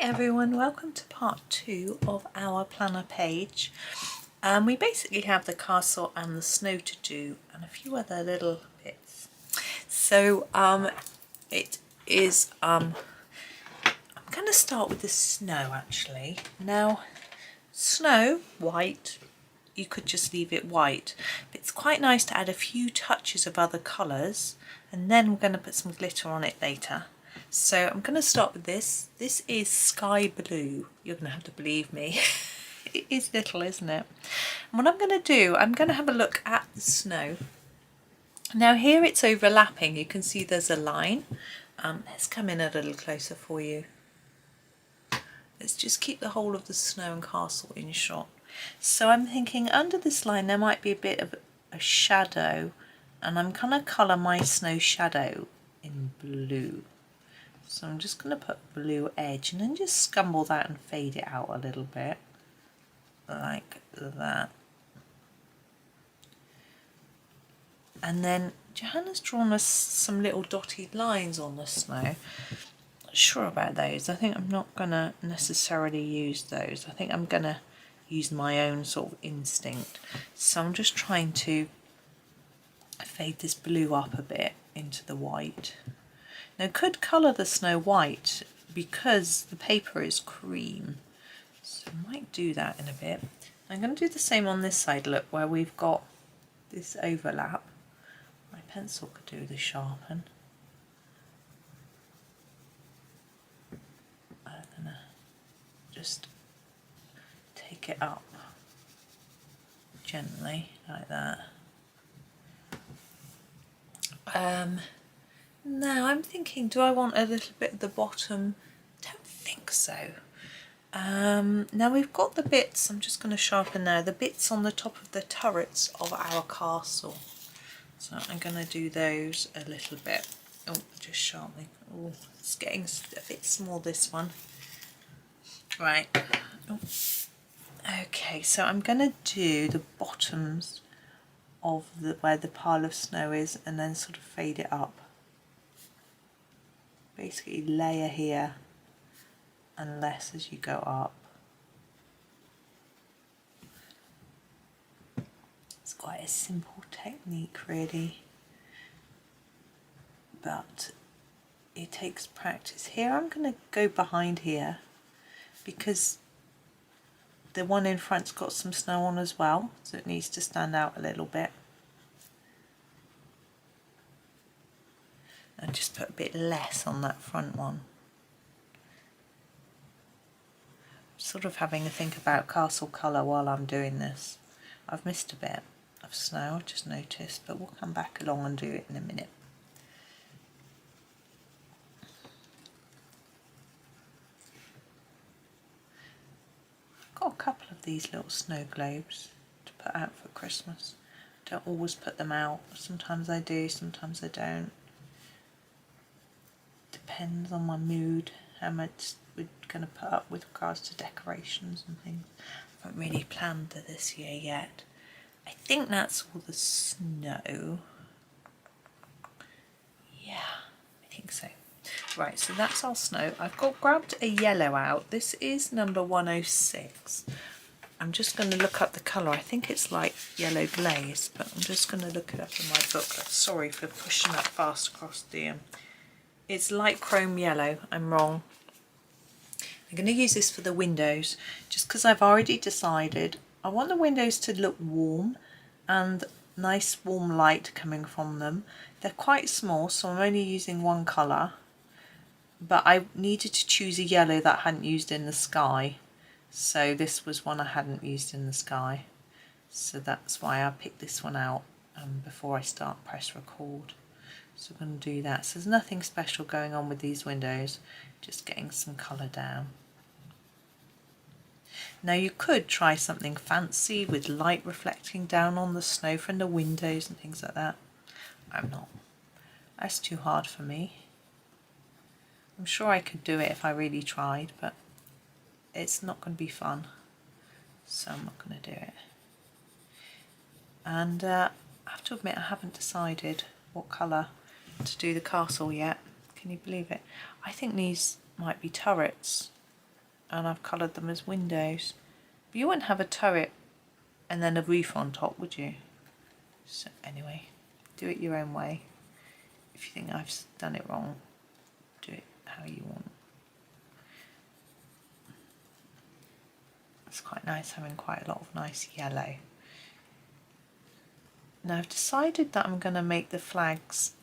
Everyone, welcome to part 2 of our planner page. We basically have the castle and the snow to do and a few other little bits. So it is I'm going to start with the snow actually. Now snow white, you could just leave it white, but it's quite nice to add a few touches of other colours, and then we're going to put some glitter on it later. So I'm going to start with this. This is sky blue. You're going to have to believe me. It is little, isn't it? And what I'm going to do, I'm going to have a look at the snow. Now here it's overlapping. You can see there's a line. Let's come in a little closer for you. Let's just keep the whole of the snow and castle in shot. So I'm thinking under this line there might be a bit of a shadow, and I'm going to colour my snow shadow in blue. So I'm just going to put a blue edge and then just scumble that and fade it out a little bit, like that. And then Johanna's drawn us some little dotted lines on the snow. Not sure about those. I think I'm not going to necessarily use those. I think I'm going to use my own sort of instinct. So I'm just trying to fade this blue up a bit into the white. Now I could colour the snow white because the paper is cream, so I might do that in a bit. I'm going to do the same on this side, look, where we've got this overlap. My pencil could do the sharpen. I'm going to just take it up gently like that. Now I'm thinking, do I want a little bit at the bottom? I don't think so. Now we've got the bits, I'm just going to sharpen now, the bits on the top of the turrets of our castle. So I'm going to do those a little bit. Oh, just sharpening. Oh, it's getting a bit small, this one. Right. Oh. Okay, so I'm going to do the bottoms of where the pile of snow is, and then sort of fade it up. Basically layer here and less as you go up. It's quite a simple technique really, but it takes practice. Here I'm going to go behind here because the one in front's got some snow on as well, so it needs to stand out a little bit. And just put a bit less on that front one. Sort of having a think about castle colour while I'm doing this. I've missed a bit of snow, I've just noticed, but we'll come back along and do it in a minute. I've got a couple of these little snow globes to put out for Christmas. Don't always put them out. Sometimes I do, sometimes I don't. Depends on my mood, how much we're going to put up with regards to decorations and things. I haven't really planned for this year yet. I think that's all the snow. Yeah, I think so. Right, so that's our snow. I've grabbed a yellow out. This is number 106. I'm just going to look up the colour. I think it's like yellow glaze, but I'm just going to look it up in my booklet. Sorry for pushing that fast across the... It's light chrome yellow, I'm wrong. I'm going to use this for the windows, just because I've already decided I want the windows to look warm and nice warm light coming from them. They're quite small, so I'm only using one colour, but I needed to choose a yellow that I hadn't used in the sky. So this was one I hadn't used in the sky. So that's why I picked this one out before I start press record. So I'm going to do that. So there's nothing special going on with these windows, just getting some colour down. Now you could try something fancy with light reflecting down on the snow from the windows and things like that. I'm not. That's too hard for me. I'm sure I could do it if I really tried, but it's not going to be fun. So I'm not going to do it. And I have to admit I haven't decided what colour to do the castle yet. Can you believe it? I think these might be turrets. and I've coloured them as windows. But you wouldn't have a turret and then a roof on top, would you? So anyway, do it your own way. If you think I've done it wrong, do it how you want. It's quite nice having quite a lot of nice yellow. Now I've decided that I'm going to make the flags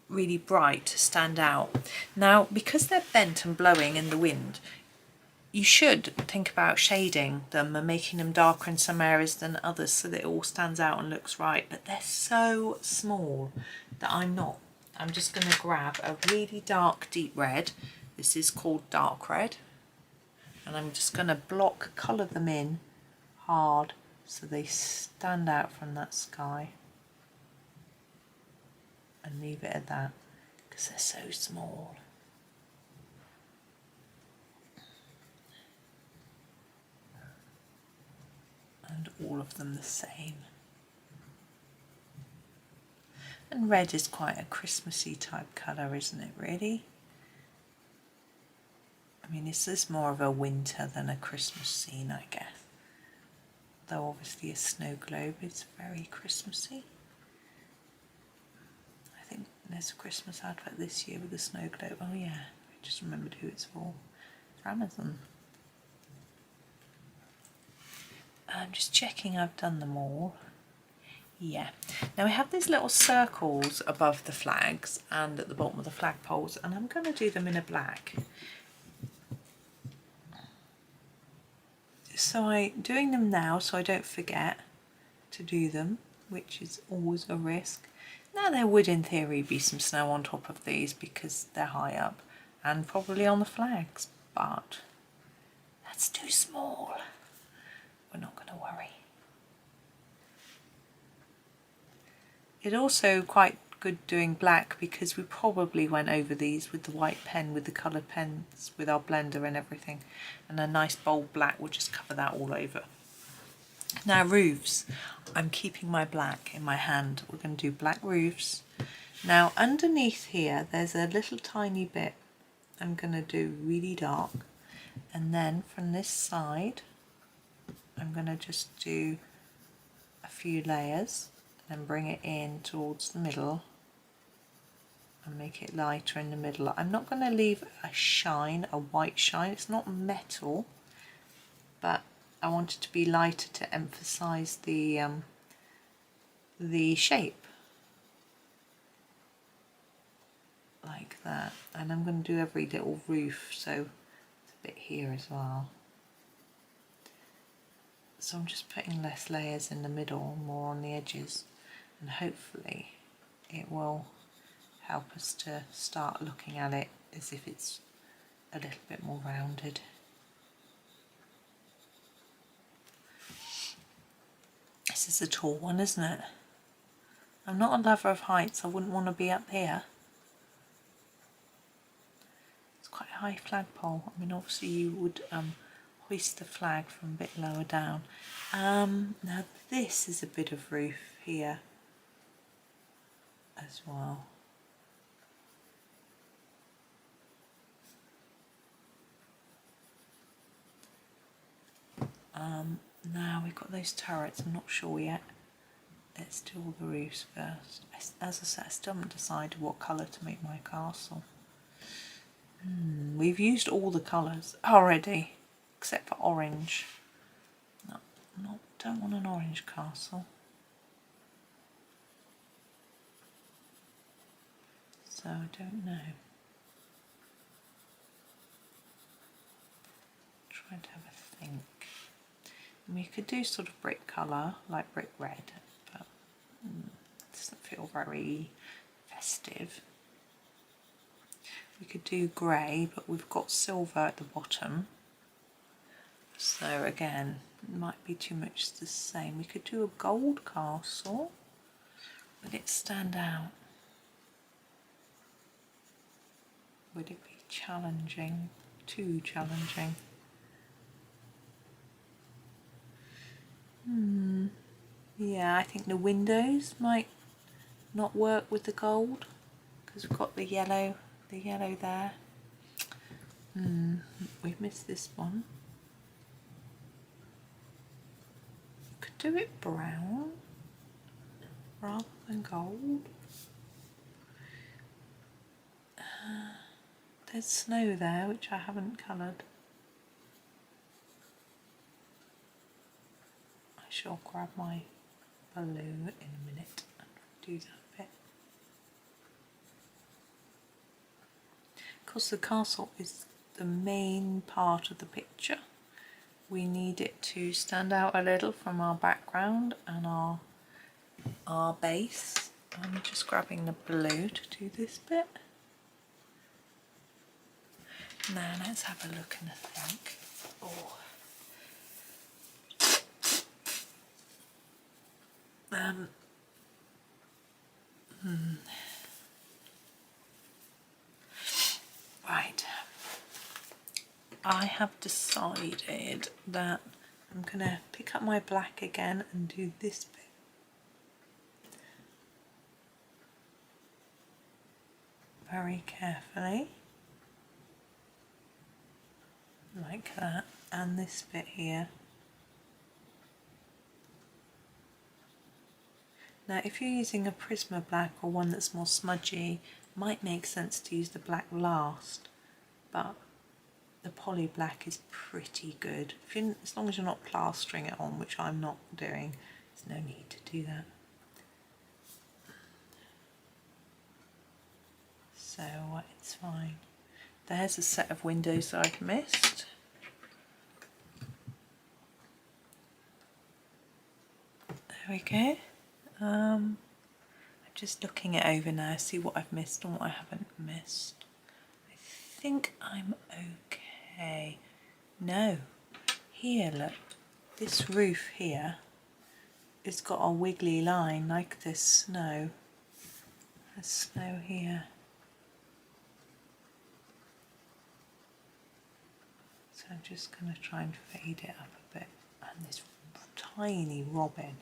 really bright to stand out. Now because they're bent and blowing in the wind, you should think about shading them and making them darker in some areas than others so that it all stands out and looks right, but they're so small that I'm not. I'm just going to grab a really dark deep red. This is called dark red, and I'm just going to block colour them in hard so they stand out from that sky, and leave it at that because they're so small. And all of them the same. And red is quite a Christmassy type colour, isn't it, really? I mean, this is more of a winter than a Christmas scene, I guess. Though obviously a snow globe is very Christmassy. I think there's a Christmas advert this year with a snow globe. Oh yeah, I just remembered who it's for. For Amazon. I'm just checking I've done them all. Yeah. Now we have these little circles above the flags and at the bottom of the flagpoles, and I'm going to do them in a black. So I'm doing them now so I don't forget to do them, which is always a risk. Now there would in theory be some snow on top of these because they're high up and probably on the flags, but that's too small. We're not going to worry. It's also quite good doing black because we probably went over these with the white pen, with the coloured pens, with our blender and everything, and a nice bold black will just cover that all over. Now roofs, I'm keeping my black in my hand. We're going to do black roofs. Now underneath here there's a little tiny bit I'm going to do really dark, and then from this side I'm going to just do a few layers and bring it in towards the middle and make it lighter in the middle. I'm not going to leave a shine, a white shine. It's not metal, but I want it to be lighter to emphasize the shape. Like that. And I'm going to do every little roof, so it's a bit here as well. So I'm just putting less layers in the middle, more on the edges, and hopefully it will help us to start looking at it as if it's a little bit more rounded. This is a tall one, isn't it? I'm not a lover of heights, I wouldn't want to be up here. It's quite a high flagpole. I mean, obviously you would hoist the flag from a bit lower down. Now this is a bit of roof here as well. Now we've got those turrets, I'm not sure yet. Let's do all the roofs first. As I said, I still haven't decided what colour to make my castle. We've used all the colours already, except for orange. No, don't want an orange castle. So I don't know. Trying to have a think. And we could do sort of brick colour, like brick red, but it doesn't feel very festive. We could do grey, but we've got silver at the bottom. So again, it might be too much the same. We could do a gold castle. Would it stand out? Would it be challenging? Too challenging? Yeah, I think the windows might not work with the gold because we've got the yellow there. We've missed this one. Could do it brown rather than gold. There's snow there which I haven't coloured. I shall grab my blue in a minute and do that bit. Of course the castle is the main part of the picture. We need it to stand out a little from our background and our base. I'm just grabbing the blue to do this bit. Now let's have a look and a think. Oh. Right. I have decided that I'm going to pick up my black again and do this bit. Very carefully. Like that. And this bit here. Now if you're using a Prisma black or one that's more smudgy, it might make sense to use the black last, but the poly black is pretty good. As long as you're not plastering it on, which I'm not doing, there's no need to do that. So it's fine. There's a set of windows that I've missed. There we go. I'm just looking it over now, see what I've missed and what I haven't missed. I think I'm okay. No, here look, this roof here, it's got a wiggly line like this snow. There's snow here. So I'm just going to try and fade it up a bit. And this tiny robin.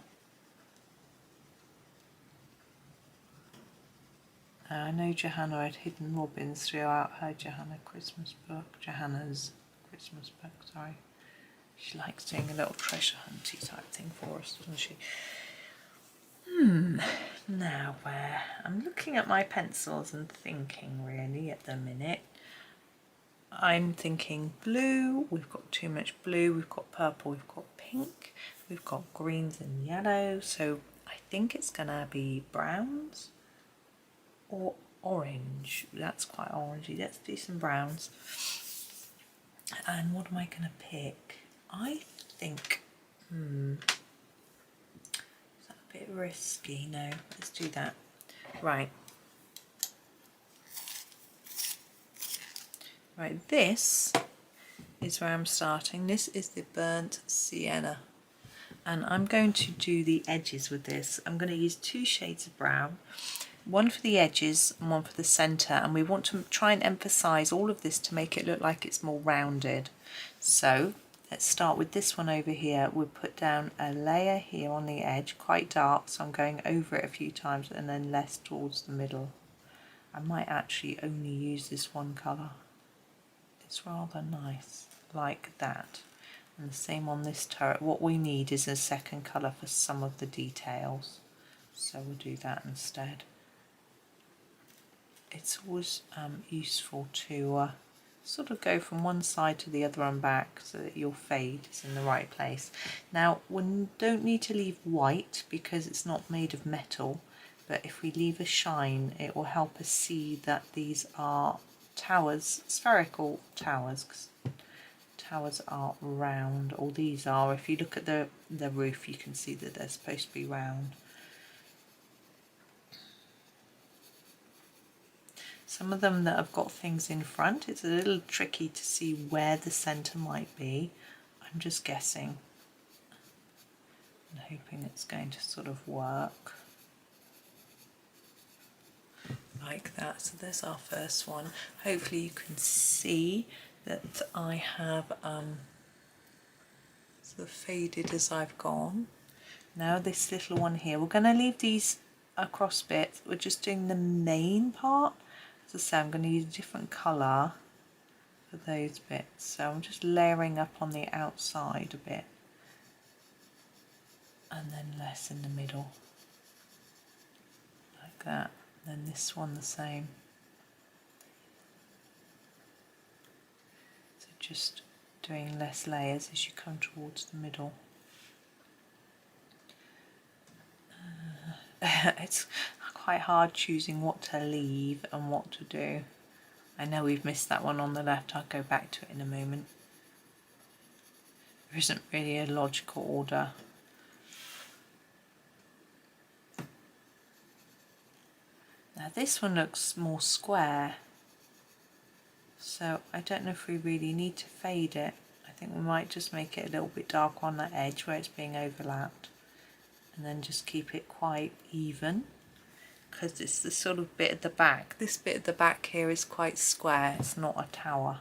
I know Johanna had hidden robins throughout her Johanna's Christmas book, sorry. She likes doing a little treasure hunty type thing for us, doesn't she? Now where? I'm looking at my pencils and thinking really at the minute. I'm thinking blue, we've got too much blue, we've got purple, we've got pink, we've got greens and yellow, so I think it's gonna be browns. Or orange, that's quite orangey. Let's do some browns. And what am I going to pick? I think, is that a bit risky? No, let's do that. Right. Right, this is where I'm starting. This is the burnt sienna. And I'm going to do the edges with this. I'm going to use 2 shades of brown. One for the edges and one for the centre, and we want to try and emphasise all of this to make it look like it's more rounded. So let's start with this one over here. We'll put down a layer here on the edge, quite dark, so I'm going over it a few times and then less towards the middle. I might actually only use this one colour. It's rather nice, like that. And the same on this turret. What we need is a second colour for some of the details, so we'll do that instead. It's always useful to sort of go from one side to the other and back so that your fade is in the right place. Now we don't need to leave white because it's not made of metal, but if we leave a shine it will help us see that these are towers, spherical towers, because towers are round, or these are. If you look at the roof you can see that they're supposed to be round. Some of them that have got things in front, it's a little tricky to see where the centre might be. I'm just guessing and hoping it's going to sort of work like that. So there's our first one. Hopefully you can see that I have sort of faded as I've gone. Now this little one here, we're going to leave these across bits. We're just doing the main part. As I say, I'm going to use a different colour for those bits. So I'm just layering up on the outside a bit and then less in the middle, like that. And then this one the same. So just doing less layers as you come towards the middle. It's quite hard choosing what to leave and what to do. I know we've missed that one on the left, I'll go back to it in a moment. There isn't really a logical order. Now this one looks more square, so I don't know if we really need to fade it. I think we might just make it a little bit darker on that edge where it's being overlapped, and then just keep it quite even, because it's the sort of bit at the back. This bit at the back here is quite square, it's not a tower.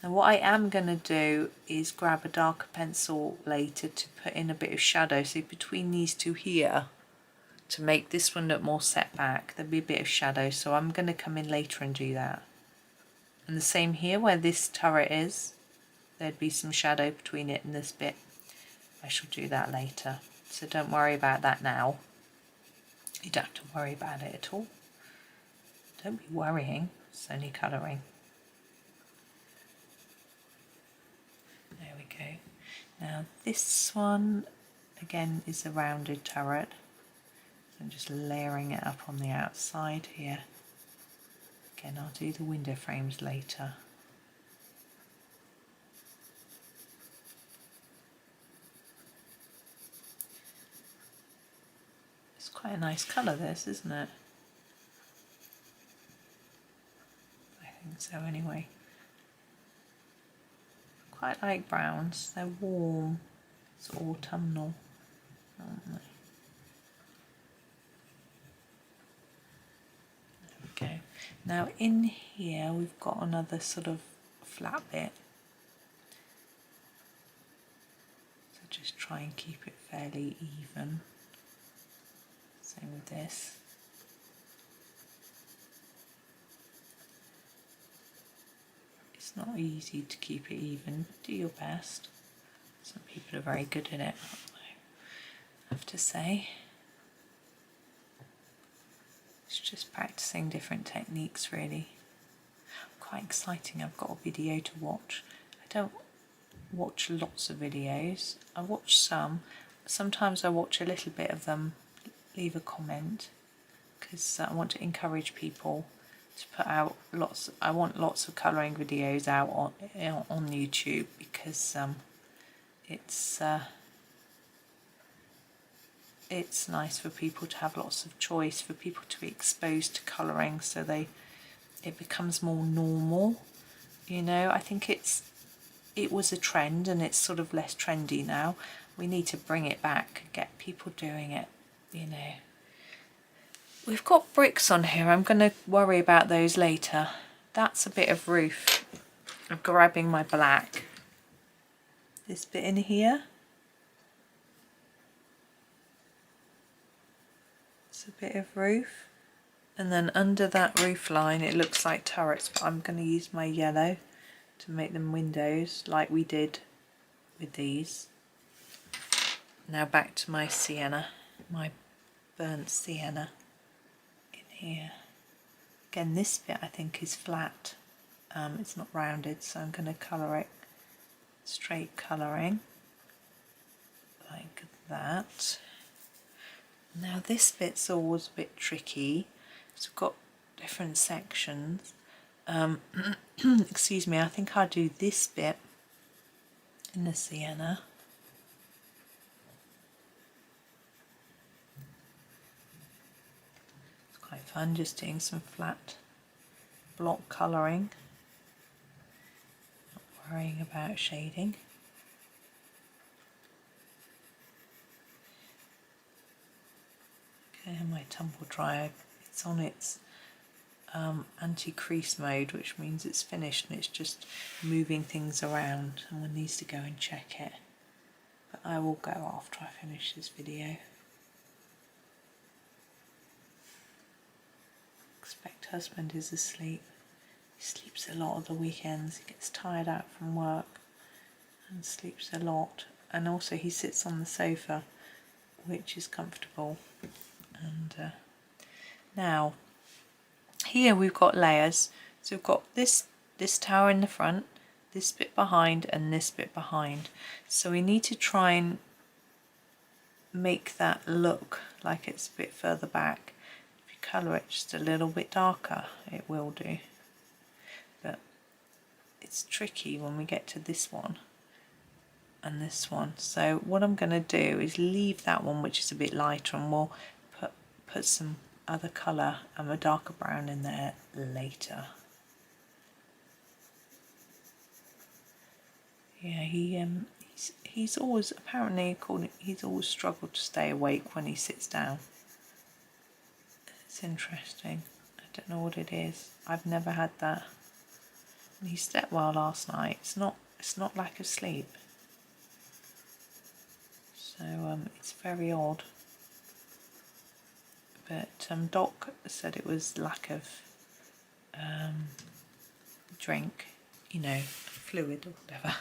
Now what I am going to do is grab a darker pencil later to put in a bit of shadow, so between these two here, to make this one look more set back, there'll be a bit of shadow, so I'm going to come in later and do that. And the same here, where this turret is, there'd be some shadow between it and this bit. I shall do that later, so don't worry about that now. You don't have to worry about it at all. Don't be worrying, it's only colouring. There we go. Now this one again is a rounded turret. I'm just layering it up on the outside here. Again, I'll do the window frames later. It's quite a nice colour this, isn't it? I think so anyway. Quite like browns, they're warm, it's autumnal, aren't they? There we go. Now in here we've got another sort of flat bit. So just try and keep it fairly even. Same with this. It's not easy to keep it even, but do your best. Some people are very good at it, I have to say. It's just practicing different techniques really. Quite exciting, I've got a video to watch. I don't watch lots of videos, I watch some. Sometimes I watch a little bit of them, leave a comment, because I want to encourage people to put out lots. I want lots of colouring videos out on YouTube, because it's nice for people to have lots of choice, for people to be exposed to colouring, so it becomes more normal. You know, I think it was a trend and it's sort of less trendy now. We need to bring it back, get people doing it, you know. We've got bricks on here, I'm going to worry about those later. That's a bit of roof. I'm grabbing my black. This bit in here. It's a bit of roof. And then under that roof line it looks like turrets, but I'm going to use my yellow to make them windows like we did with these. Now back to my sienna, my burnt sienna in here. Again, this bit I think is flat, it's not rounded, so I'm going to colour it straight colouring like that. Now this bit's always a bit tricky, so we've got different sections. Excuse me, I think I'll do this bit in the sienna. It's quite fun just doing some flat block colouring, not worrying about shading. Okay, and my tumble dryer, it's on its anti-crease mode, which means it's finished and it's just moving things around, and one needs to go and check it. But I will go after I finish this video. Expect husband is asleep. He sleeps a lot of the weekends. He gets tired out from work and sleeps a lot. And also he sits on the sofa, which is comfortable. And now here we've got layers. So we've got this tower in the front, this bit behind, and this bit behind. So we need to try and make that look like it's a bit further back. If you colour it just a little bit darker, it will do. But it's tricky when we get to this one and this one. So what I'm going to do is leave that one, which is a bit lighter, and we'll put some other colour and a darker brown in there later. Yeah, he's always, apparently he's always struggled to stay awake when he sits down. It's interesting. I don't know what it is. I've never had that. He slept well last night. It's not lack of sleep. So it's very odd. But Doc said it was lack of drink, you know, fluid or whatever.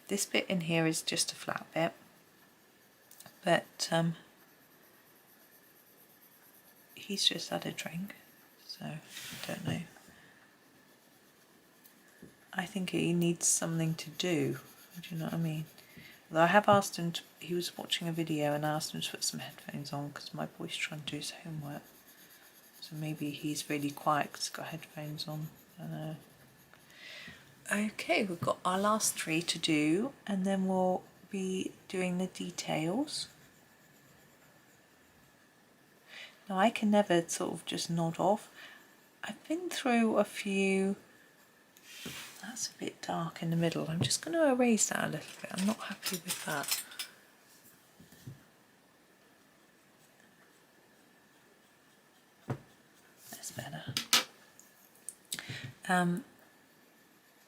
This bit in here is just a flat bit, but he's just had a drink, so I don't know. I think he needs something to do, do you know what I mean? Although I have asked him, he was watching a video and I asked him to put some headphones on because my boy's trying to do his homework. So maybe he's really quiet because he's got headphones on. I don't know. Okay, we've got our last 3 to do, and then we'll be doing the details. Now I can never sort of just nod off. I've been through a few. That's a bit dark in the middle. I'm just going to erase that a little bit. I'm not happy with that. That's better.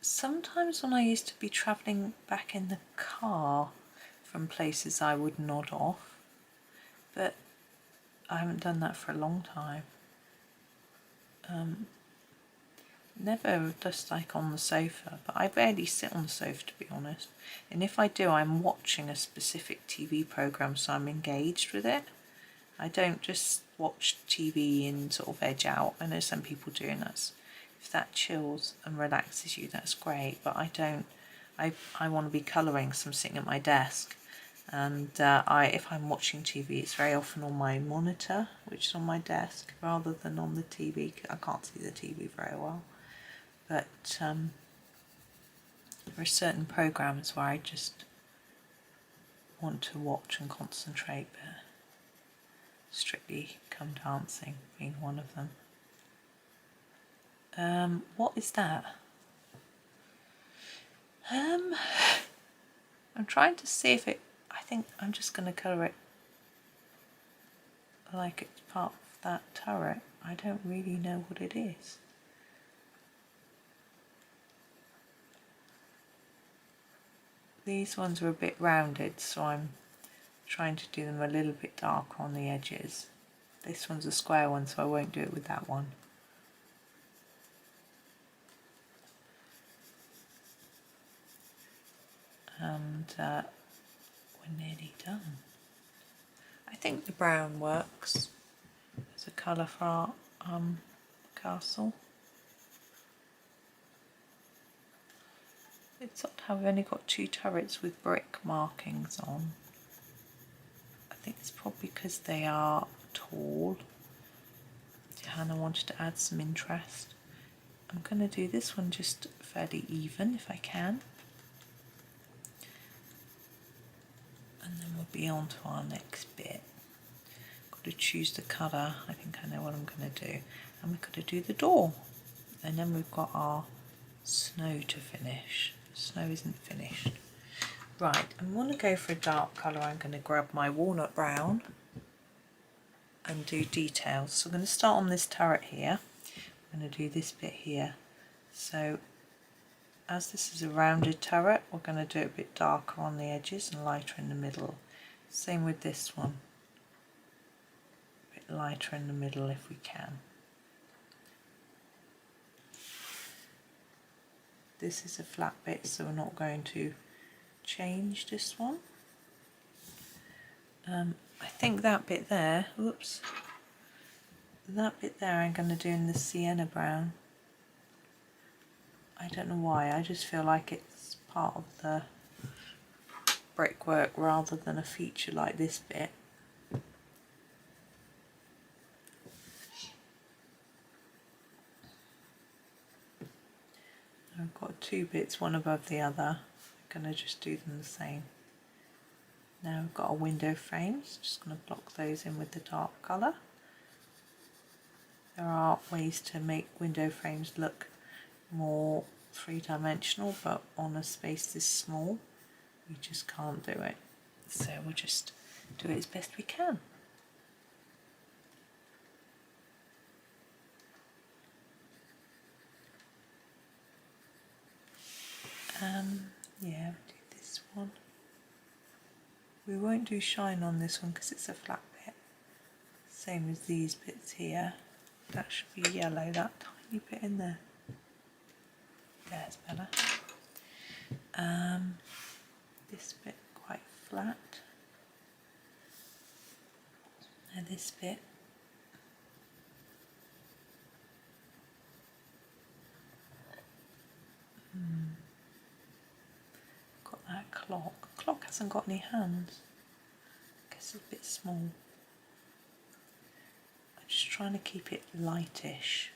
Sometimes when I used to be travelling back in the car from places, I would nod off, but I haven't done that for a long time. Never just like on the sofa, but I barely sit on the sofa, to be honest. And if I do, I'm watching a specific TV programme, so I'm engaged with it. I don't just watch TV and sort of edge out. I know some people do, and that's, if that chills and relaxes you, that's great, but I don't. I want to be colouring, so I'm sitting at my desk, and if I'm watching TV, it's very often on my monitor, which is on my desk, rather than on the TV. I can't see the TV very well, but there are certain programmes where I just want to watch and concentrate, but Strictly Come Dancing being one of them. What is that? I'm trying to see if it, I think I'm just going to colour it like it's part of that turret. I don't really know what it is. These ones are a bit rounded, so I'm trying to do them a little bit darker on the edges. This one's a square one, so I won't do it with that one. And we're nearly done. I think the brown works as a colour for our castle. It's odd how we've only got 2 turrets with brick markings on. I think it's probably because they are tall. Johanna wanted to add some interest. I'm going to do this one just fairly even if I can. And then we'll be on to our next bit. Got to choose the colour. I think I know what I'm going to do. And we've got to do the door. And then we've got our snow to finish. Snow isn't finished. Right, I'm going to go for a dark colour. I'm going to grab my walnut brown and do details. So I'm going to start on this turret here. I'm going to do this bit here. So as this is a rounded turret, we're going to do it a bit darker on the edges and lighter in the middle. Same with this one. A bit lighter in the middle if we can. this is a flat bit, so we're not going to change this one. I think that bit there, oops, that bit there I'm going to do in the sienna brown. I don't know why, I just feel like it's part of the brickwork rather than a feature like this bit. I've got two bits, one above the other. I'm going to just do them the same. Now I've got our window frames, just going to block those in with the dark colour. There are ways to make window frames look more three-dimensional, but on a space this small we just can't do it, so we'll just do it as best we can. Yeah, do this one. We won't do shine on this one because it's a flat bit, same as these bits here. That should be yellow, that tiny bit in there. There's better. This bit quite flat. Now this bit. Got that clock. The clock hasn't got any hands. I guess it's a bit small. I'm just trying to keep it lightish.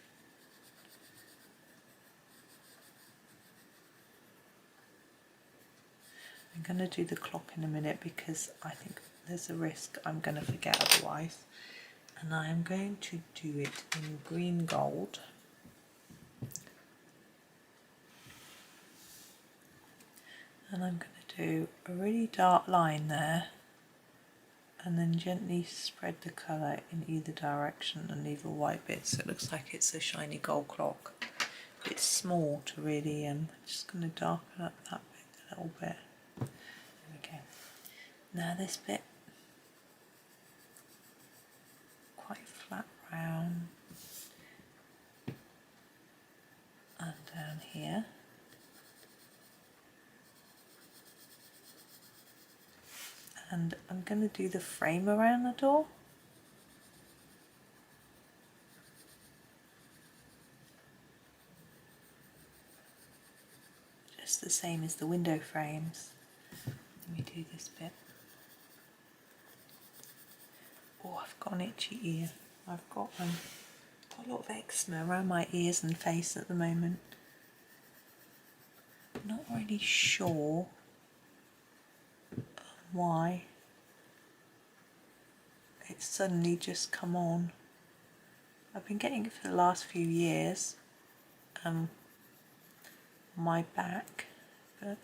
I'm going to do the clock in a minute because I think there's a risk I'm going to forget otherwise. And I am going to do it in green gold. And I'm going to do a really dark line there and then gently spread the colour in either direction and leave a white bit so it looks like it's a shiny gold clock. It's small to really, I'm just going to darken up that bit a little bit. There we go. Now this bit, quite flat brown, and down here. And I'm going to do the frame around the door. Just the same as the window frames. Let me do this bit. Oh, I've got an itchy ear. I've got a lot of eczema around my ears and face at the moment. Not really sure why it's suddenly just come on. I've been getting it for the last few years on my back, but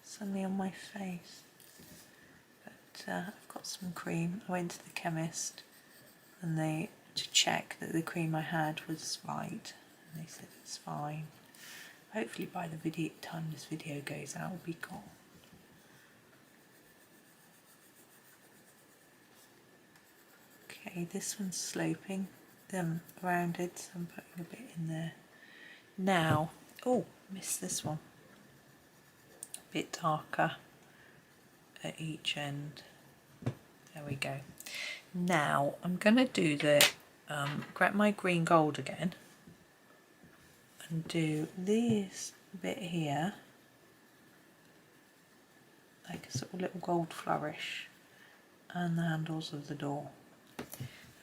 suddenly on my face. But I've got some cream. I went to the chemist and to check that the cream I had was right, and they said it's fine. Hopefully by the time this video goes out, it'll be gone. Okay, this one's sloping, rounded, so I'm putting a bit in there. Now, oh, missed this one. A bit darker at each end. There we go. Now I'm going to do grab my green gold again and do this bit here, like a sort of little gold flourish, and the handles of the door.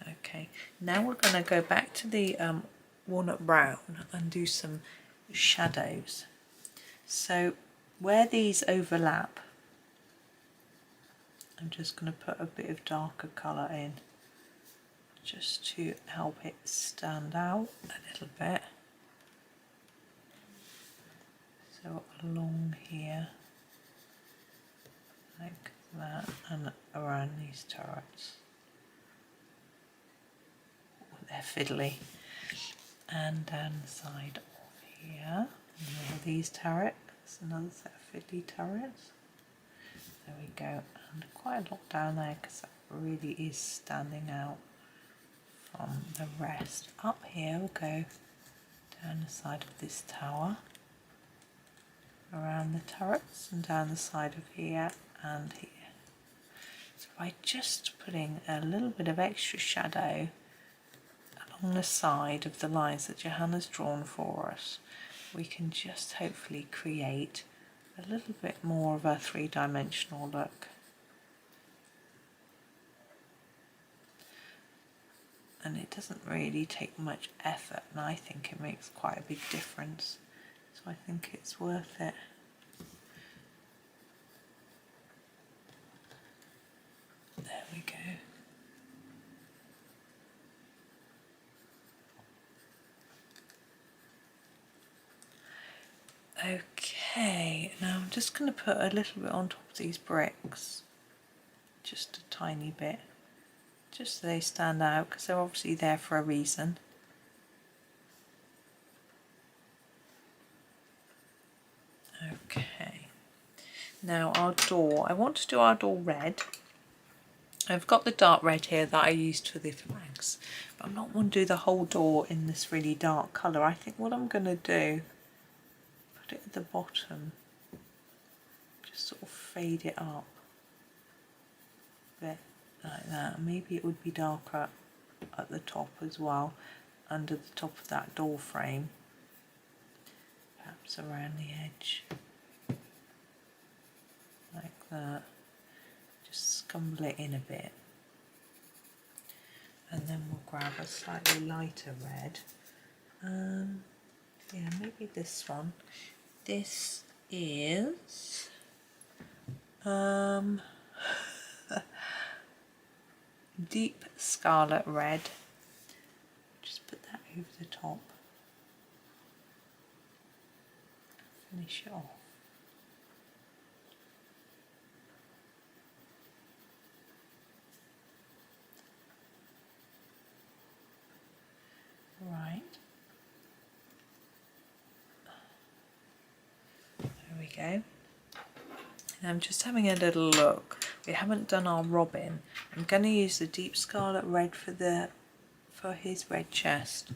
Okay, now we're going to go back to the walnut brown and do some shadows. So where these overlap, I'm just going to put a bit of darker colour in just to help it stand out a little bit. So along here, like that, and around these turrets. They're fiddly. And down the side of here, and these turrets, another set of fiddly turrets. There we go, and quite a lot down there because that really is standing out from the rest. Up here we'll go down the side of this tower. around the turrets and down the side of here and here. So by just putting a little bit of extra shadow along the side of the lines that Johanna's drawn for us, we can just hopefully create a little bit more of a three-dimensional look. And it doesn't really take much effort, and I think it makes quite a big difference, so I think it's worth it. There we go. Okay, now I'm just going to put a little bit on top of these bricks, just a tiny bit, just so they stand out, because they're obviously there for a reason. Okay, now our door, I want to do our door red. I've got the dark red here that I used for the flags, but I'm not going to do the whole door in this really dark colour. I think what I'm going to do, put it at the bottom, just sort of fade it up a bit like that. Maybe it would be darker at the top as well, under the top of that door frame, perhaps around the edge, like that. Just scumble it in a bit, and then we'll grab a slightly lighter red. Yeah, maybe this one. This is deep scarlet red. Just put that over the top. Finish it off. Right. There we go. And I'm just having a little look. We haven't done our robin. I'm going to use the deep scarlet red for his red chest,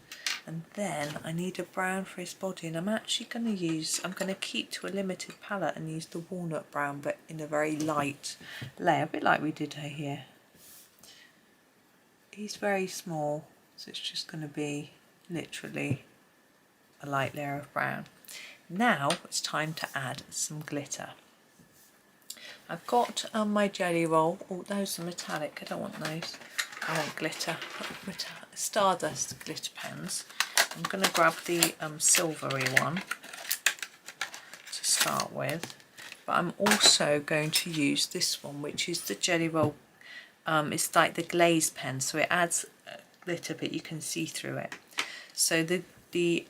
and then I need a brown for his body, and I'm actually going to keep to a limited palette and use the walnut brown, but in a very light layer, a bit like we did here. He's very small, so it's just going to be literally a light layer of brown. Now it's time to add some glitter. I've got my Gellyroll. Oh, those are metallic. I don't want those. I want glitter. Stardust glitter pens. I'm going to grab the silvery one to start with, but I'm also going to use this one, which is the Gellyroll. It's like the glaze pen, so it adds glitter, but you can see through it. So the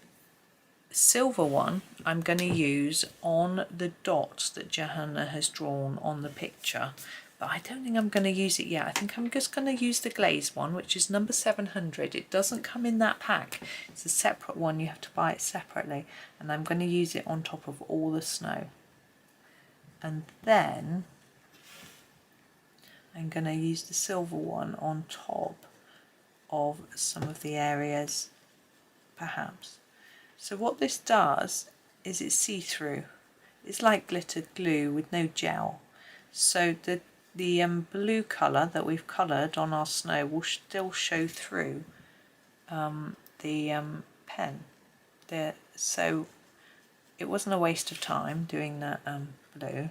silver one I'm going to use on the dots that Johanna has drawn on the picture, but I don't think I'm going to use it yet. I think I'm just going to use the glaze one, which is number 700. It doesn't come in that pack, it's a separate one, you have to buy it separately, and I'm going to use it on top of all the snow. And then I'm going to use the silver one on top of some of the areas, perhaps. So what this does is it's see-through. It's like glitter glue with no gel. So the blue colour that we've coloured on our snow will still show through the pen. So it wasn't a waste of time doing that blue.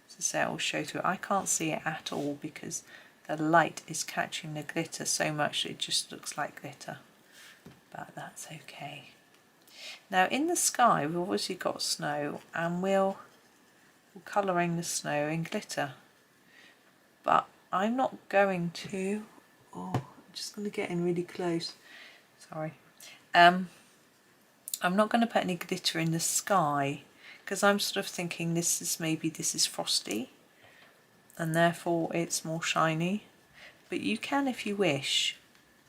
So it will show through. I can't see it at all because the light is catching the glitter so much that it just looks like glitter. But that's okay. Now in the sky we've obviously got snow, and we're colouring the snow in glitter, but I'm not going to, I'm just going to get in really close, sorry, I'm not going to put any glitter in the sky because I'm sort of thinking this is frosty and therefore it's more shiny, but you can if you wish,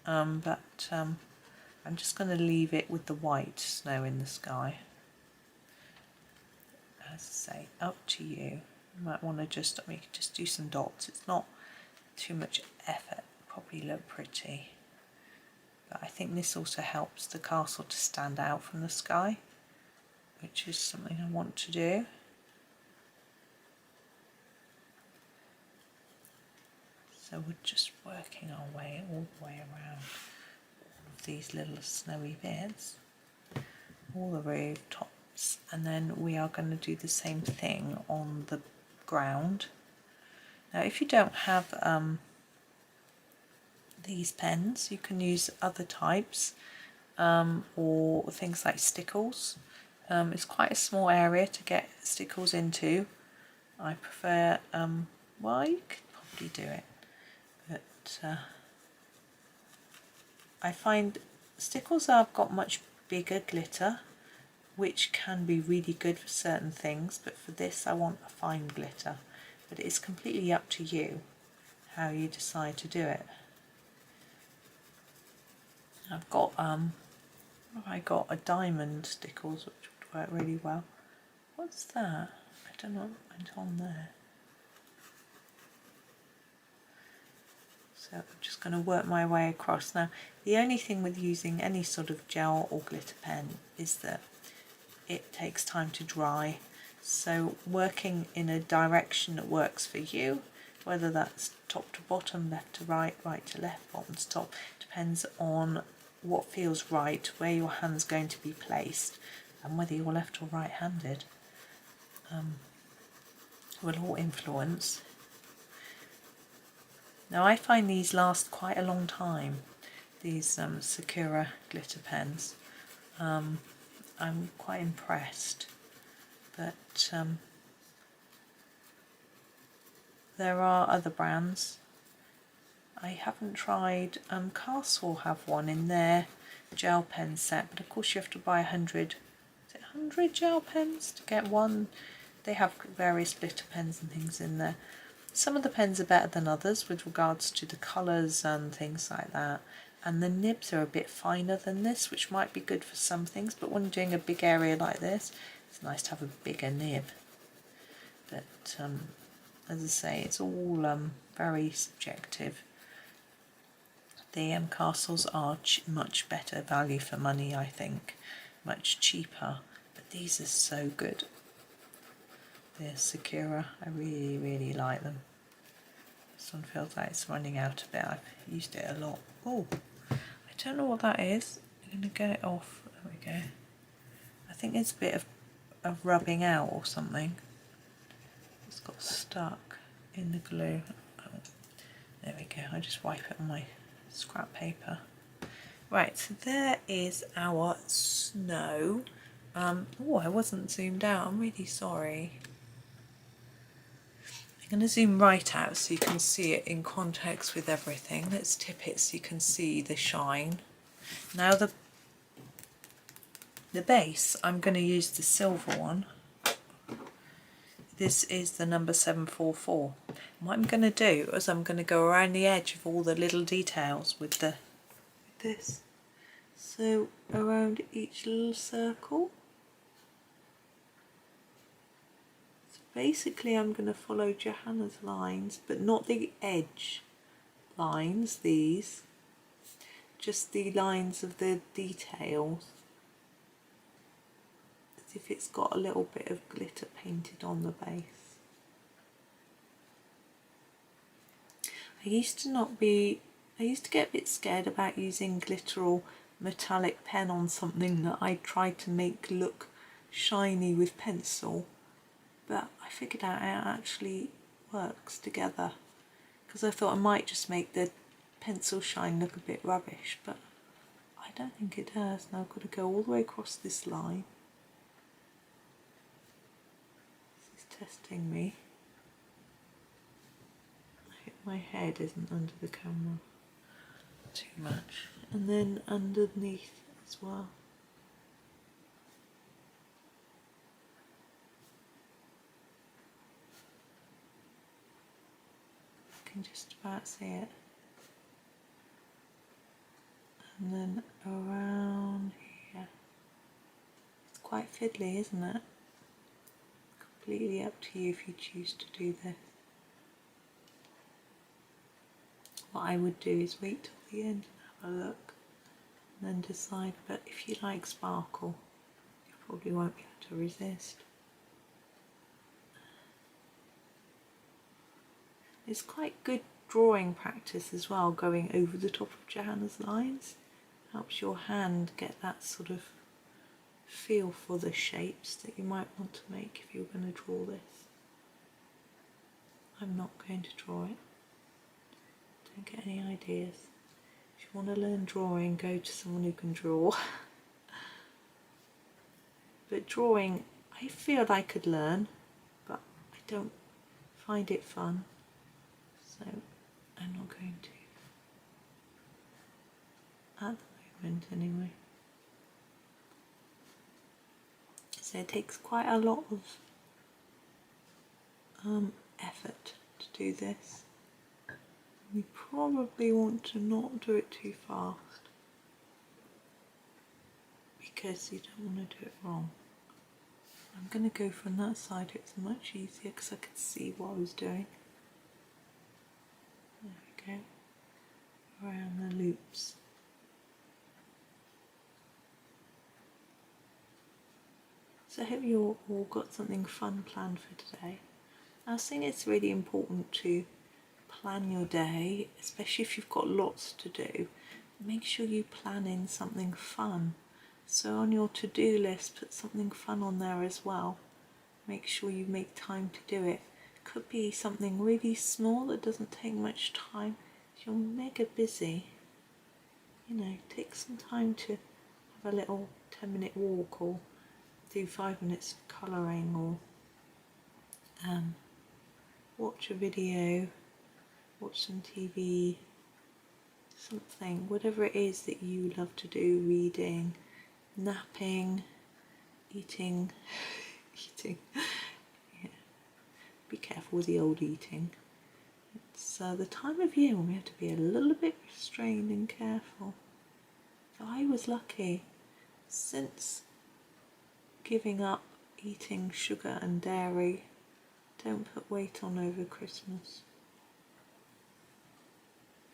I'm just going to leave it with the white snow in the sky. As I say, up to you. You might want to just do some dots. It's not too much effort. Probably look pretty. But I think this also helps the castle to stand out from the sky. which is something I want to do. So we're just working our way all the way around all of these little snowy bits, all the rooftops, and then we are going to do the same thing on the ground. Now if you don't have these pens, you can use other types or things like stickles. It's quite a small area to get stickles into. I prefer, well, you could probably do it, but I find stickles have got much bigger glitter, which can be really good for certain things, but for this I want a fine glitter. But it is completely up to you how you decide to do it. I've got I got a diamond stickles which would work really well. What's that? I don't know what went on there. So I'm just going to work my way across. Now the only thing with using any sort of gel or glitter pen is that it takes time to dry. So working in a direction that works for you, whether that's top to bottom, left to right, right to left, bottom to top, depends on what feels right, where your hand's going to be placed, and whether you're left or right handed will all influence. Now I find these last quite a long time, these Sakura glitter pens. I'm quite impressed, but there are other brands. I haven't tried, Castell have one in their gel pen set, but of course you have to buy 100, is it 100 gel pens to get one? They have various glitter pens and things in there. Some of the pens are better than others with regards to the colours and things like that, and the nibs are a bit finer than this, which might be good for some things, but when you're doing a big area like this, it's nice to have a bigger nib. But as I say, it's all very subjective. The Castells are much better value for money, I think, much cheaper, but these are so good. The Sakura, I really like them. This one feels like it's running out a bit. I've used it a lot. Oh, I don't know what that is. I'm going to get it off. There we go. I think it's a bit of rubbing out or something. It's got stuck in the glue. Oh, there we go. I just wipe it on my scrap paper. Right, so there is our snow. Oh, I wasn't zoomed out. I'm really sorry. I'm going to zoom right out so you can see it in context with everything. Let's tip it so you can see the shine. Now the base, I'm going to use the silver one. This is the number 744. What I'm going to do is I'm going to go around the edge of all the little details with this. So around each little circle. So basically I'm going to follow Johanna's lines, but not the edge lines, these. Just the lines of the details. As if it's got a little bit of glitter painted on the base. I used to get a bit scared about using glitter or metallic pen on something that I tried to make look shiny with pencil, but I figured out it actually works together, because I thought I might just make the pencil shine look a bit rubbish, but I don't think it does. Now I've got to go all the way across this line. This is testing me. My head isn't under the camera too much, and then underneath as well. I can just about see it, and then around here. It's quite fiddly, isn't it? Completely up to you if you choose to do this. What I would do is wait till the end and have a look, and then decide. But if you like sparkle, you're probably won't be able to resist. It's quite good drawing practice as well, going over the top of Johanna's lines. Helps your hand get that sort of feel for the shapes that you might want to make if you're going to draw this. I'm not going to draw it. Don't get any ideas. If you want to learn drawing, go to someone who can draw. But drawing, I feel I could learn, but I don't find it fun. So I'm not going to. At the moment anyway. So it takes quite a lot of effort to do this. You probably want to not do it too fast because you don't want to do it wrong. I'm going to go from that side, it's much easier because I could see what I was doing. There we go, around the loops. So I hope you all got something fun planned for today. I think it's really important to plan your day, especially if you've got lots to do. Make sure you plan in something fun. So on your to-do list, put something fun on there as well. Make sure you make time to do it. Could be something really small that doesn't take much time. If you're mega busy, you know, take some time to have a little 10-minute walk or do 5 minutes of colouring or watch a video, watch some TV, something, whatever it is that you love to do, reading, napping, eating, yeah. Be careful with the old eating. It's the time of year when we have to be a little bit restrained and careful. I was lucky. Since giving up eating sugar and dairy, don't put weight on over Christmas.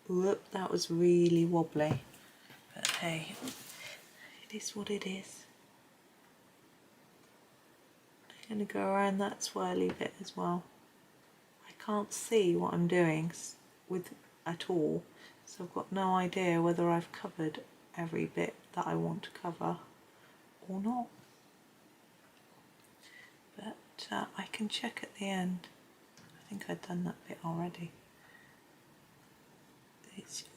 Whoop, that was really wobbly. But hey, it is what it is. I'm going to go around that swirly bit as well. I can't see what I'm doing with at all, so I've got no idea whether I've covered every bit that I want to cover or not. But I can check at the end. I think I've done that bit already.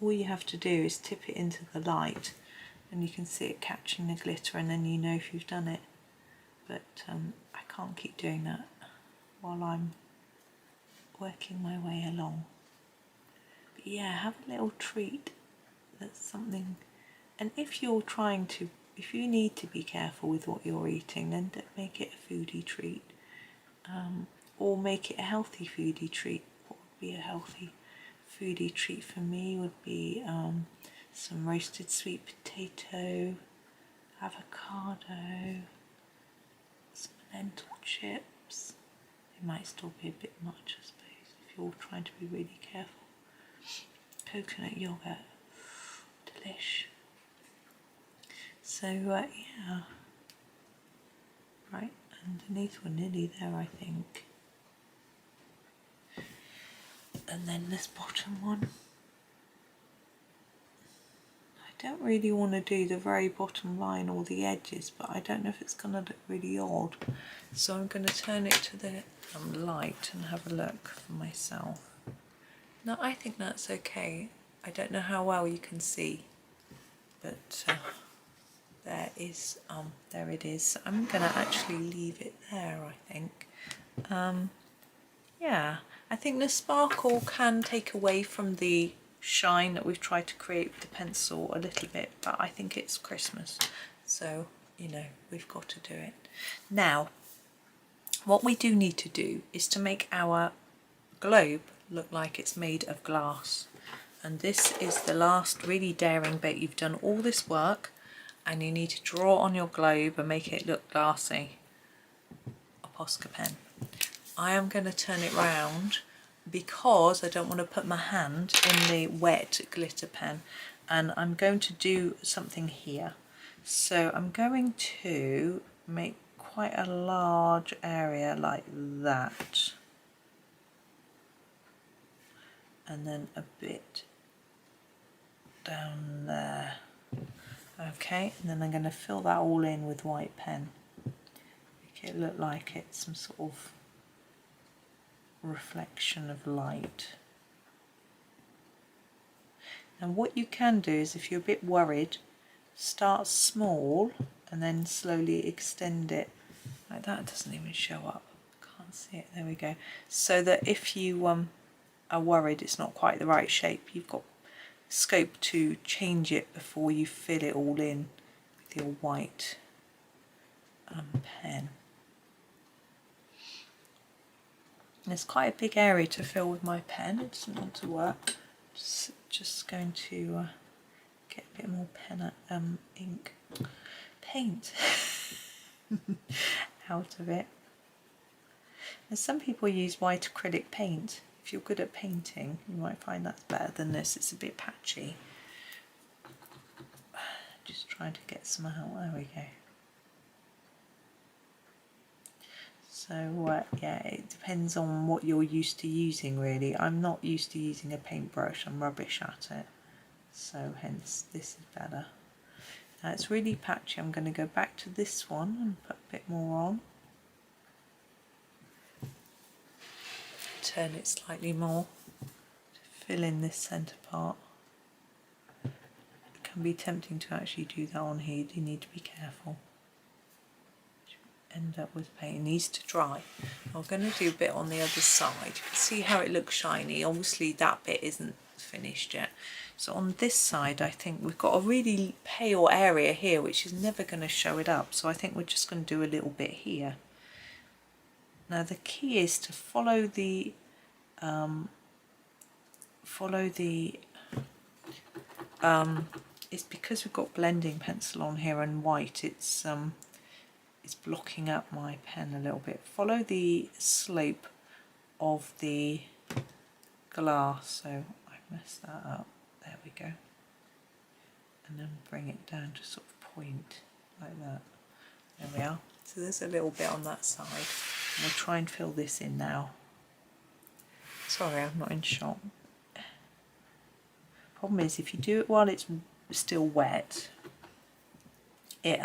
All you have to do is tip it into the light and you can see it catching the glitter, and then you know if you've done it. But I can't keep doing that while I'm working my way along. But yeah, have a little treat. That's something. And if you're if you need to be careful with what you're eating, then don't make it a foodie treat. Or make it a healthy foodie treat. What would be a healthy foodie treat for me would be some roasted sweet potato, avocado, some lentil chips. It might still be a bit much, I suppose, if you're trying to be really careful. Coconut yogurt, delish. So yeah, right, underneath we're nearly there, I think. And then this bottom one. I don't really want to do the very bottom line or the edges, but I don't know if it's going to look really odd. So I'm going to turn it to the light and have a look for myself. No, I think that's okay. I don't know how well you can see, but there it is. So I'm going to actually leave it there, I think. Yeah, I think the sparkle can take away from the shine that we've tried to create with the pencil a little bit, but I think it's Christmas, so you know, we've got to do it. Now, what we do need to do is to make our globe look like it's made of glass, and this is the last really daring bit. You've done all this work and you need to draw on your globe and make it look glassy. A Posca pen. I am going to turn it round because I don't want to put my hand in the wet glitter pen, and I'm going to do something here. So I'm going to make quite a large area like that, and then a bit down there. Okay, and then I'm going to fill that all in with white pen, make it look like it's some sort of reflection of light. And what you can do is, if you're a bit worried, start small and then slowly extend it like that. It doesn't even show up, can't see it, there we go. So that if you are worried it's not quite the right shape, you've got scope to change it before you fill it all in with your white pen. There's quite a big area to fill with my pen, it doesn't want to work. Just going to get a bit more paint out of it. And some people use white acrylic paint. If you're good at painting, you might find that's better than this. It's a bit patchy. Just trying to get some out. There we go. So yeah, it depends on what you're used to using really. I'm not used to using a paintbrush, I'm rubbish at it. So hence this is better. Now it's really patchy, I'm going to go back to this one and put a bit more on. Turn it slightly more to fill in this centre part. It can be tempting to actually do that on here, you need to be careful. End up with paint. It needs to dry. I'm going to do a bit on the other side. You can see how it looks shiny. Obviously that bit isn't finished yet. So on this side I think we've got a really pale area here which is never going to show it up. So I think we're just going to do a little bit here. Now the key is to follow the it's because we've got blending pencil on here and white, it's blocking up my pen a little bit. Follow the slope of the glass, so I messed that up, there we go, and then bring it down to sort of point like that. There we are. So there's a little bit on that side. We'll try and fill this in now. Sorry, I'm not in shot. Problem is, if you do it while it's still wet, it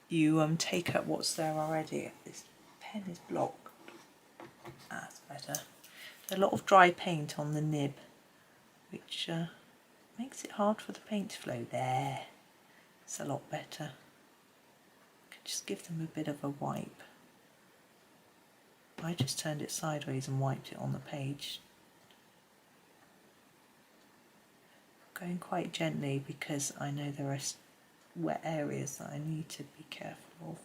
you take up what's there already. This pen is blocked. That's better. There's a lot of dry paint on the nib, which makes it hard for the paint to flow. There, it's a lot better. Just give them a bit of a wipe. I just turned it sideways and wiped it on the page. Going quite gently because I know there are wet areas that I need to be careful of.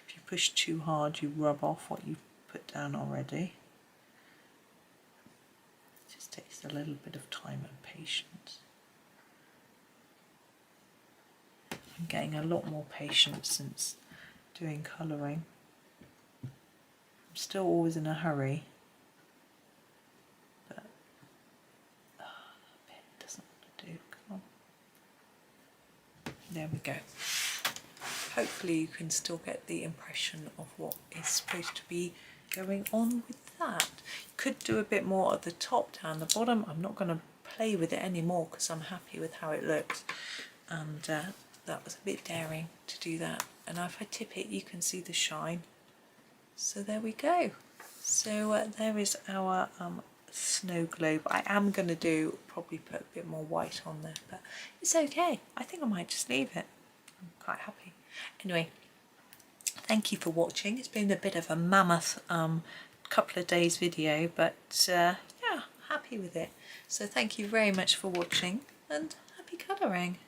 If you push too hard, you rub off what you've put down already. It just takes a little bit of time and patience. I'm getting a lot more patience since doing colouring. I'm still always in a hurry, but that bit doesn't want to do. Come on. There we go. Hopefully you can still get the impression of what is supposed to be going on with that. You could do a bit more at the top down the bottom. I'm not going to play with it anymore because I'm happy with how it looks, and that was a bit daring to do that. And if I tip it you can see the shine. So there we go. So there is our snow globe. I am going to probably put a bit more white on there, but it's okay. I think I might just leave it. I'm quite happy. Anyway, thank you for watching. It's been a bit of a mammoth couple of days video, but yeah, happy with it. So thank you very much for watching and happy colouring.